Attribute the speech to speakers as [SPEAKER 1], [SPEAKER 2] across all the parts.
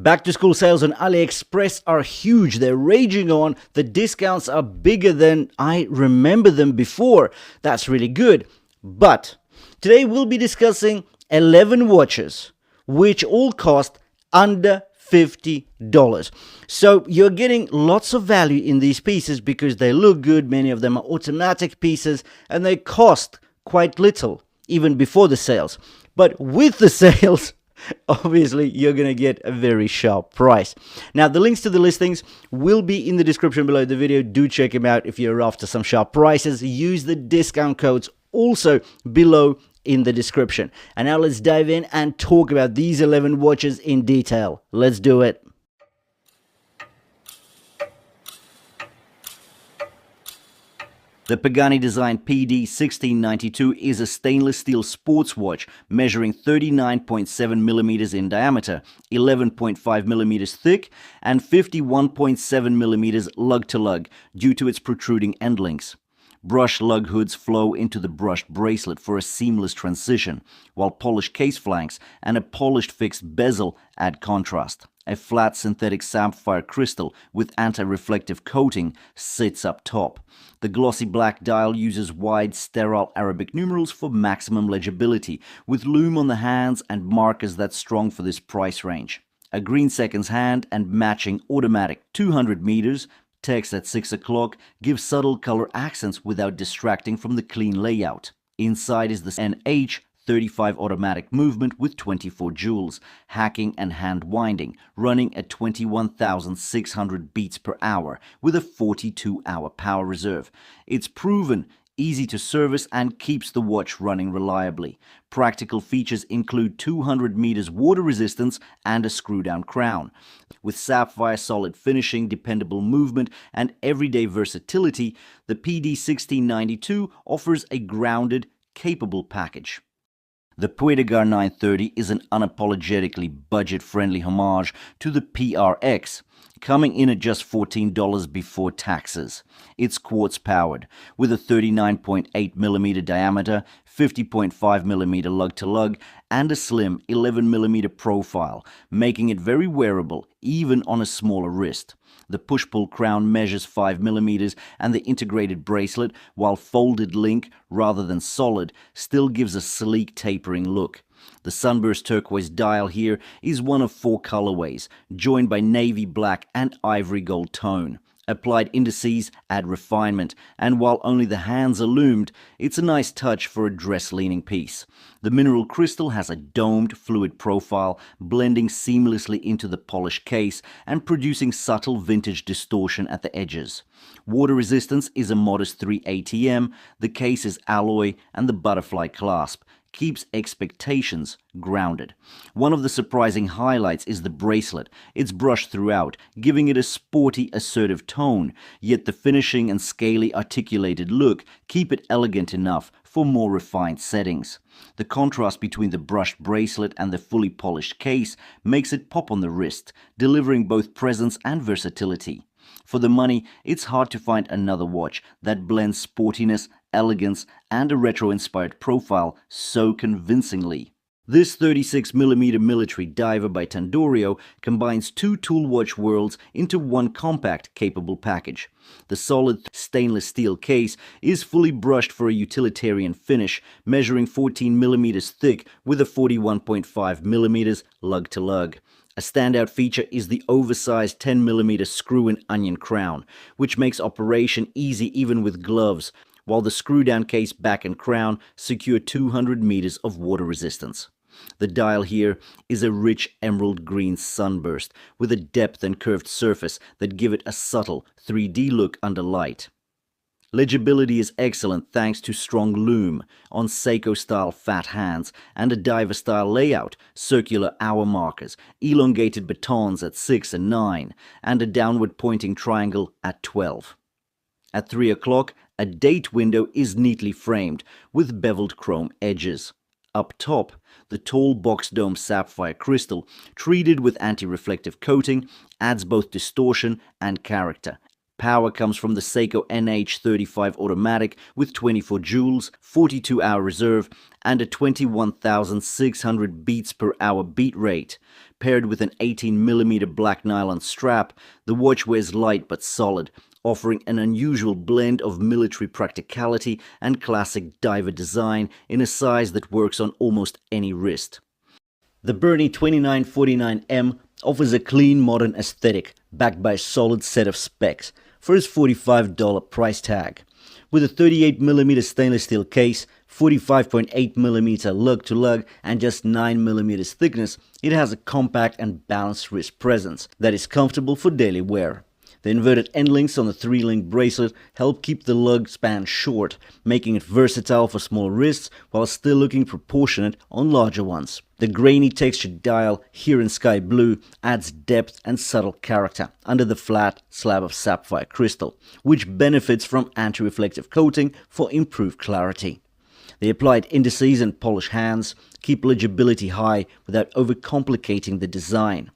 [SPEAKER 1] Back to school sales on AliExpress are huge. They're raging on. The discounts are bigger than I remember them before. That's really good. But today we'll be discussing 11 watches which all cost under $50. So you're getting lots of value in these pieces because they look good. Many of them are automatic pieces and they cost quite little even before the sales. But with the sales, obviously, you're going to get a very sharp price. Now, the links to the listings will be in the description below the video. Do check them out if you're after some sharp prices. Use the discount codes also below in the description. And now let's dive in and talk about these 11 watches in detail. Let's do it. The Pagani design PD1692 is a stainless steel sports watch measuring 39.7 millimeters in diameter, 11.5 millimeters thick, and 51.7 millimeters lug to lug due to its protruding end links. Brushed lug hoods flow into the brushed bracelet for a seamless transition, while polished case flanks and a polished fixed bezel add contrast. A flat synthetic sapphire crystal with anti-reflective coating sits up top. The glossy black dial uses wide, sterile Arabic numerals for maximum legibility, with lume on the hands and markers that's strong for this price range. A green seconds hand and matching automatic 200 meters text at 6 o'clock gives subtle color accents without distracting from the clean layout. Inside is the NH35 automatic movement with 24 joules, hacking and hand winding, running at 21,600 beats per hour with a 42-hour power reserve. It's proven, easy to service, and keeps the watch running reliably. Practical features include 200 meters water resistance and a screw-down crown. With sapphire solid finishing, dependable movement, and everyday versatility, the PD1692 offers a grounded, capable package. The Patek 930 is an unapologetically budget-friendly homage to the PRX, coming in at just $14 before taxes. It's quartz powered, with a 39.8mm diameter, 50.5mm lug-to-lug, and a slim 11mm profile, making it very wearable even on a smaller wrist. The push-pull crown measures 5mm, and the integrated bracelet, while folded link rather than solid, still gives a sleek tapering look. The sunburst turquoise dial here is one of 4 colorways, joined by navy black and ivory gold tone. Applied indices add refinement, and while only the hands are loomed, it's a nice touch for a dress-leaning piece. The mineral crystal has a domed, fluid profile, blending seamlessly into the polished case and producing subtle vintage distortion at the edges. Water resistance is a modest 3 ATM, the case is alloy, and the butterfly clasp keeps expectations grounded. One of the surprising highlights is the bracelet. It's brushed throughout, giving it a sporty, assertive tone, yet the finishing and scaly articulated look keep it elegant enough for more refined settings. The contrast between the brushed bracelet and the fully polished case makes it pop on the wrist, delivering both presence and versatility. For the money, it's hard to find another watch that blends sportiness, elegance, and a retro-inspired profile so convincingly. This 36mm military diver by Tandoro combines 2 tool watch worlds into one compact, capable package. The solid stainless steel case is fully brushed for a utilitarian finish, measuring 14mm thick with a 41.5mm lug-to-lug. A standout feature is the oversized 10mm screw and onion crown, which makes operation easy even with gloves, while the screw-down case back and crown secure 200 meters of water resistance. The dial here is a rich emerald green sunburst with a depth and curved surface that give it a subtle 3D look under light. Legibility is excellent thanks to strong lume on Seiko-style fat hands and a diver-style layout, circular hour markers, elongated batons at 6 and 9, and a downward-pointing triangle at 12. At 3 o'clock, a date window is neatly framed with beveled chrome edges. Up top, the tall box dome sapphire crystal, treated with anti-reflective coating, adds both distortion and character. power comes from the Seiko NH35 automatic with 24 joules, 42-hour reserve, and a 21,600 beats per hour beat rate. Paired with an 18mm black nylon strap, the watch wears light but solid, offering an unusual blend of military practicality and classic diver design in a size that works on almost any wrist. The Berny 2949M offers a clean modern aesthetic backed by a solid set of specs for its $45 price tag. With a 38mm stainless steel case, 45.8mm lug-to-lug and just 9mm thickness, it has a compact and balanced wrist presence that is comfortable for daily wear. The inverted end links on the 3-link bracelet help keep the lug span short, making it versatile for small wrists while still looking proportionate on larger ones. The grainy textured dial, here in sky blue, adds depth and subtle character under the flat slab of sapphire crystal, which benefits from anti-reflective coating for improved clarity. The applied indices and polished hands keep legibility high without overcomplicating the design.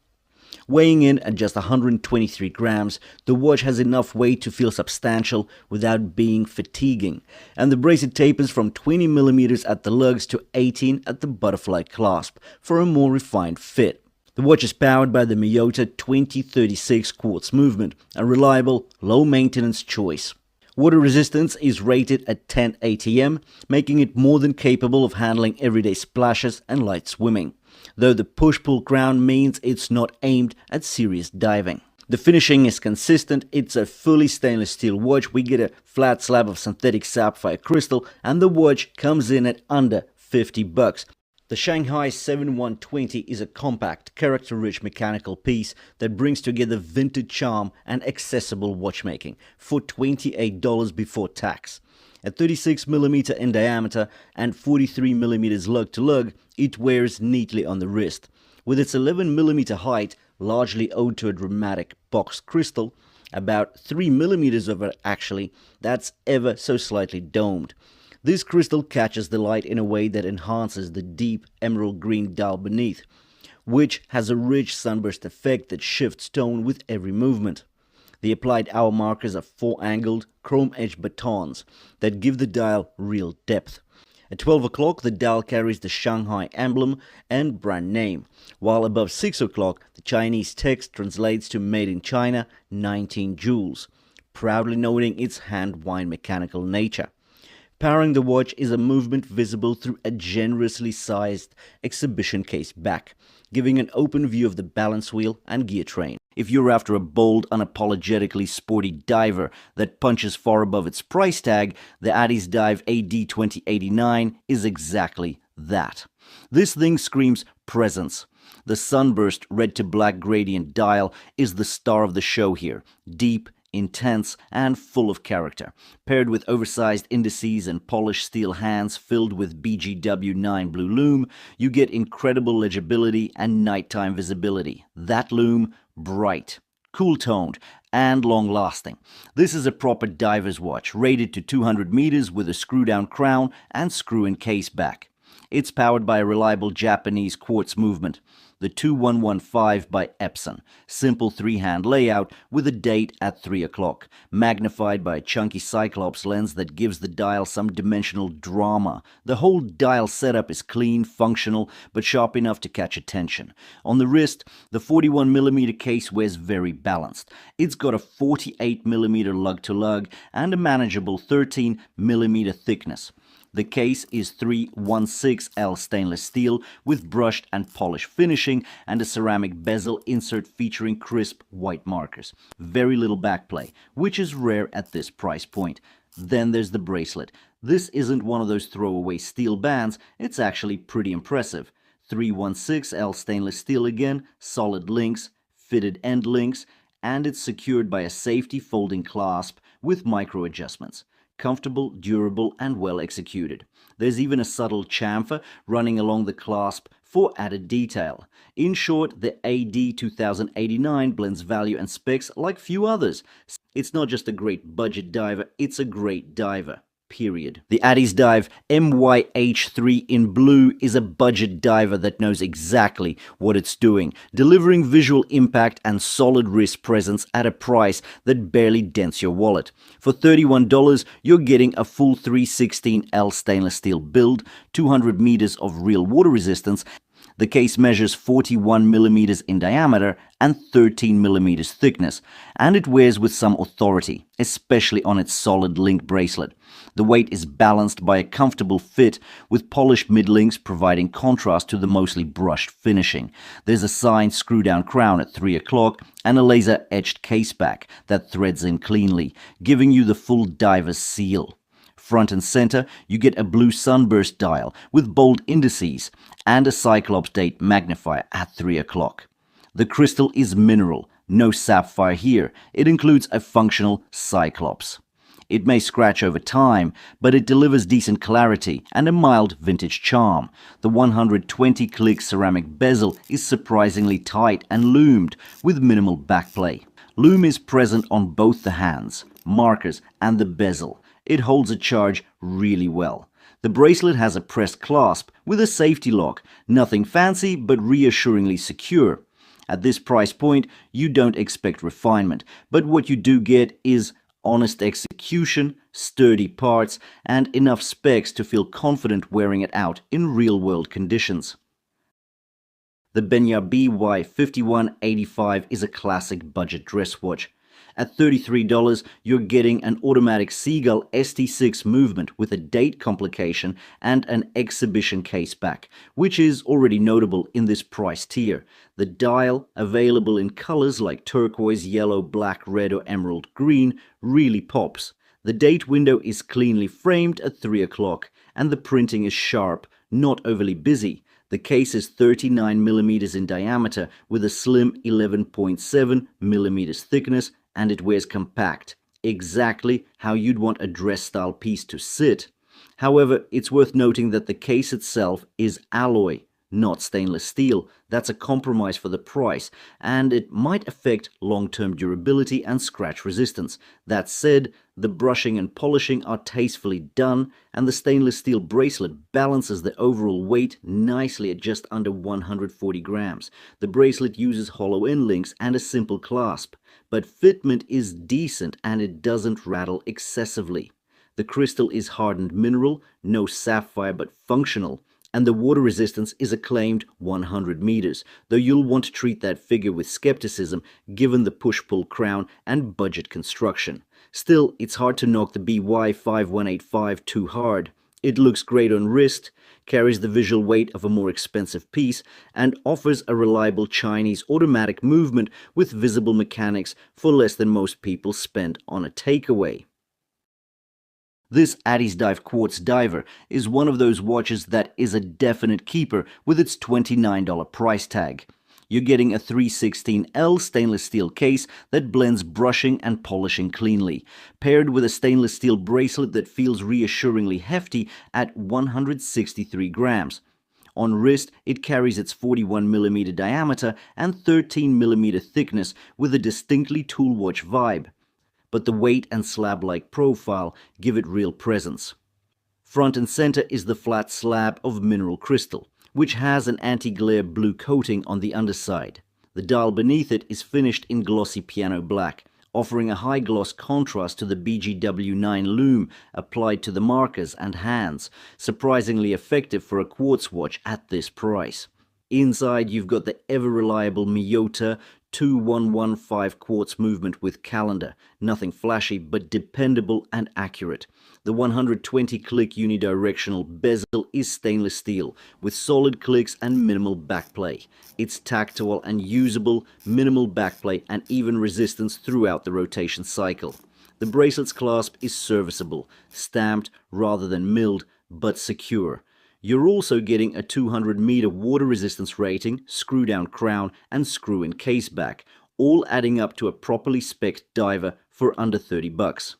[SPEAKER 1] Weighing in at just 123 grams, the watch has enough weight to feel substantial without being fatiguing, and the bracelet tapers from 20mm at the lugs to 18 at the butterfly clasp for a more refined fit. The watch is powered by the Miyota 2036 Quartz movement, a reliable, low-maintenance choice. Water resistance is rated at 10 ATM, making it more than capable of handling everyday splashes and light swimming, though the push-pull crown means it's not aimed at serious diving. The finishing is consistent, it's a fully stainless steel watch, we get a flat slab of synthetic sapphire crystal, and the watch comes in at under $50. The Shanghai 7120 is a compact, character-rich mechanical piece that brings together vintage charm and accessible watchmaking for $28 before tax. At 36mm in diameter and 43mm lug-to-lug, it wears neatly on the wrist. With its 11mm height, largely owed to a dramatic boxed crystal, about 3mm of it actually, that's ever so slightly domed. This crystal catches the light in a way that enhances the deep emerald green dial beneath, which has a rich sunburst effect that shifts tone with every movement. The applied hour markers are 4-angled, chrome-edged batons that give the dial real depth. At 12 o'clock, the dial carries the Shanghai emblem and brand name, while above 6 o'clock, the Chinese text translates to Made in China, 19 joules, proudly noting its hand-wind mechanical nature. Powering the watch is a movement visible through a generously sized exhibition case back, giving an open view of the balance wheel and gear train. If you're after a bold, unapologetically sporty diver that punches far above its price tag, the Addiesdive AD2089 is exactly that. This thing screams presence. The sunburst red to black gradient dial is the star of the show here, deep, intense, and full of character. Paired with oversized indices and polished steel hands filled with BGW9 blue lume, you get incredible legibility and nighttime visibility. That lume, bright, cool-toned, and long-lasting. This is a proper diver's watch, rated to 200 meters with a screw-down crown and screw-in case back. It's powered by a reliable Japanese quartz movement, the 2115 by Epson, simple 3-hand layout with a date at 3 o'clock, magnified by a chunky Cyclops lens that gives the dial some dimensional drama. The whole dial setup is clean, functional, but sharp enough to catch attention. On the wrist, the 41mm case wears very balanced. It's got a 48mm lug-to-lug and a manageable 13mm thickness. The case is 316L stainless steel with brushed and polished finishing and a ceramic bezel insert featuring crisp white markers. Very little backplay, which is rare at this price point. Then there's the bracelet. This isn't one of those throwaway steel bands, it's actually pretty impressive. 316L stainless steel again, solid links, fitted end links, and it's secured by a safety folding clasp with micro adjustments. Comfortable, durable, and well executed. There's even a subtle chamfer running along the clasp for added detail. In short, the AD2089 blends value and specs like few others. It's not just a great budget diver, it's a great diver. period. The Addiesdive MY-H3 in blue is a budget diver that knows exactly what it's doing, delivering visual impact and solid wrist presence at a price that barely dents your wallet. For $31, you're getting a full 316L stainless steel build, 200 meters of real water resistance. The case measures 41 millimeters in diameter and 13 millimeters thickness, and it wears with some authority, especially on its solid link bracelet. The weight is balanced by a comfortable fit, with polished mid-links providing contrast to the mostly brushed finishing. There's a signed screw-down crown at 3 o'clock and a laser-etched caseback that threads in cleanly, giving you the full diver's seal. Front and center, you get a blue sunburst dial with bold indices and a Cyclops date magnifier at 3 o'clock. The crystal is mineral, no sapphire here. It includes a functional Cyclops. It may scratch over time, but it delivers decent clarity and a mild vintage charm. The 120-click ceramic bezel is surprisingly tight and loomed with minimal backplay. Lume is present on both the hands, markers, and the bezel. It holds a charge really well. The bracelet has a pressed clasp with a safety lock, nothing fancy but reassuringly secure. At this price point, you don't expect refinement, but what you do get is honest execution, sturdy parts, and enough specs to feel confident wearing it out in real-world conditions. The Benya BY5185 is a classic budget dress watch. At $33, you're getting an automatic Seagull ST6 movement with a date complication and an exhibition case back, which is already notable in this price tier. The dial, available in colors like turquoise, yellow, black, red, or emerald green, really pops. The date window is cleanly framed at 3 o'clock, and the printing is sharp, not overly busy. The case is 39 millimeters in diameter with a slim 11.7 millimeters thickness, and it wears compact, exactly how you'd want a dress-style piece to sit. However, it's worth noting that the case itself is alloy, not stainless steel. That's a compromise for the price, and it might affect long-term durability and scratch resistance. That said, the brushing and polishing are tastefully done, and the stainless steel bracelet balances the overall weight nicely at just under 140 grams. The bracelet uses hollow end links and a simple clasp, but fitment is decent and it doesn't rattle excessively. The crystal is hardened mineral, no sapphire but functional, and the water resistance is a claimed 100 meters, though you'll want to treat that figure with skepticism given the push-pull crown and budget construction. Still, it's hard to knock the BY5185 too hard. It looks great on wrist, carries the visual weight of a more expensive piece, and offers a reliable Chinese automatic movement with visible mechanics for less than most people spend on a takeaway. This Addiesdive Quartz diver is one of those watches that is a definite keeper with its $29 price tag. You're getting a 316L stainless steel case that blends brushing and polishing cleanly, paired with a stainless steel bracelet that feels reassuringly hefty at 163 grams. On wrist, it carries its 41mm diameter and 13mm thickness with a distinctly tool watch vibe, but the weight and slab-like profile give it real presence. Front and center is the flat slab of mineral crystal, which has an anti-glare blue coating on the underside. The dial beneath it is finished in glossy piano black, offering a high-gloss contrast to the BGW9 lume applied to the markers and hands, surprisingly effective for a quartz watch at this price. Inside, you've got the ever-reliable Miyota 2115 quartz movement with calendar. Nothing flashy, but dependable and accurate. The 120-click unidirectional bezel is stainless steel, with solid clicks and minimal backplay. It's tactile and usable, minimal backplay, and even resistance throughout the rotation cycle. The bracelet's clasp is serviceable, stamped rather than milled, but secure. You're also getting a 200-meter water resistance rating, screw-down crown, and screw-in caseback, all adding up to a properly spec'd diver for under $30.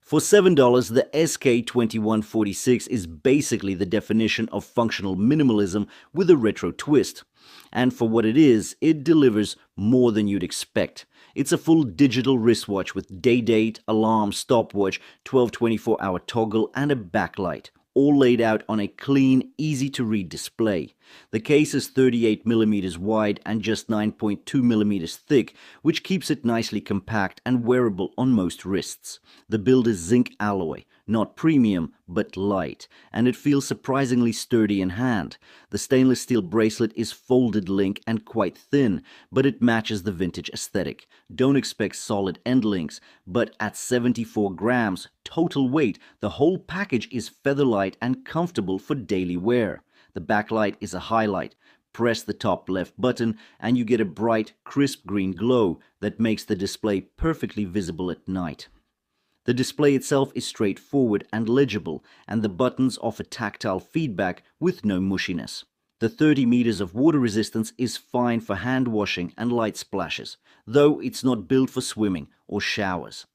[SPEAKER 1] For $7, the SK2146 is basically the definition of functional minimalism with a retro twist. And for what it is, it delivers more than you'd expect. It's a full digital wristwatch with day date, alarm, stopwatch, 12-24-hour toggle, and a backlight, all laid out on a clean, easy-to-read display. The case is 38mm wide and just 9.2mm thick, which keeps it nicely compact and wearable on most wrists. The build is zinc alloy, not premium, but light, and it feels surprisingly sturdy in hand. The stainless steel bracelet is folded link and quite thin, but it matches the vintage aesthetic. Don't expect solid end links, but at 74 grams total weight, the whole package is feather light and comfortable for daily wear. The backlight is a highlight. Press the top left button and you get a bright, crisp green glow that makes the display perfectly visible at night. The display itself is straightforward and legible, and the buttons offer tactile feedback with no mushiness. The 30 meters of water resistance is fine for hand washing and light splashes, though it's not built for swimming or showers.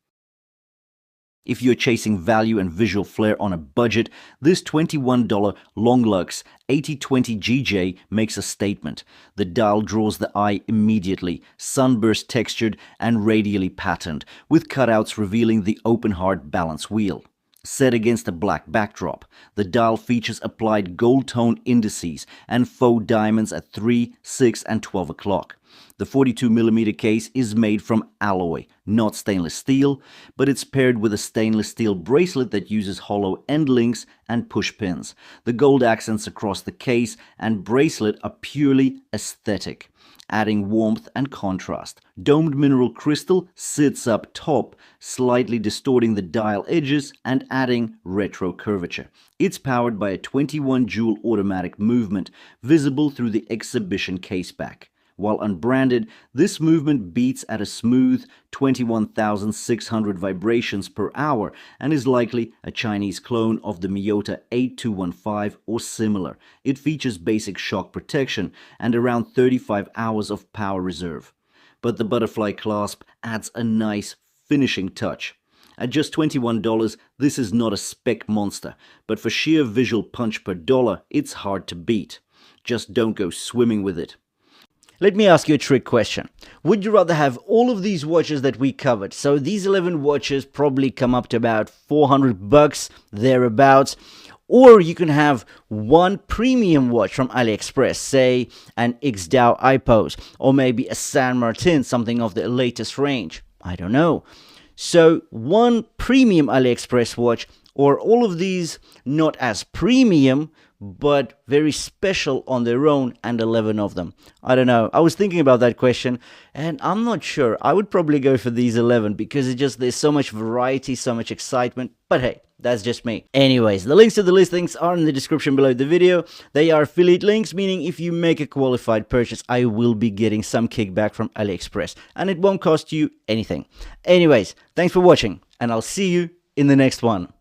[SPEAKER 1] If you're chasing value and visual flair on a budget, this $21 Longlux 8020GJ makes a statement. The dial draws the eye immediately, sunburst textured and radially patterned, with cutouts revealing the open heart balance wheel. Set against a black backdrop, the dial features applied gold tone indices and faux diamonds at 3, 6, and 12 o'clock. The 42mm case is made from alloy, not stainless steel, but it's paired with a stainless steel bracelet that uses hollow end links and push pins. The gold accents across the case and bracelet are purely aesthetic, adding warmth and contrast. Domed mineral crystal sits up top, slightly distorting the dial edges and adding retro curvature. It's powered by a 21-joule automatic movement, visible through the exhibition caseback. While unbranded, this movement beats at a smooth 21,600 vibrations per hour and is likely a Chinese clone of the Miyota 8215 or similar. It features basic shock protection and around 35 hours of power reserve. But the butterfly clasp adds a nice finishing touch. At just $21, this is not a spec monster, but for sheer visual punch per dollar, it's hard to beat. Just don't go swimming with it.
[SPEAKER 2] Let me ask you a trick question. Would you rather have all of these watches that we covered? So these 11 watches probably come up to about $400, thereabouts. Or you can have one premium watch from AliExpress, say an Xdao IPOS, or maybe a Saint Martin, something of the latest range. I don't know. So one premium AliExpress watch, or all of these not as premium, but very special on their own, and 11 of them. I don't know. I was thinking about that question, and I'm not sure. I would probably go for these 11 because there's so much variety, so much excitement. But hey, that's just me. Anyways, the links to the listings are in the description below the video. They are affiliate links, meaning if you make a qualified purchase, I will be getting some kickback from AliExpress, and it won't cost you anything. Anyways, thanks for watching, and I'll see you in the next one.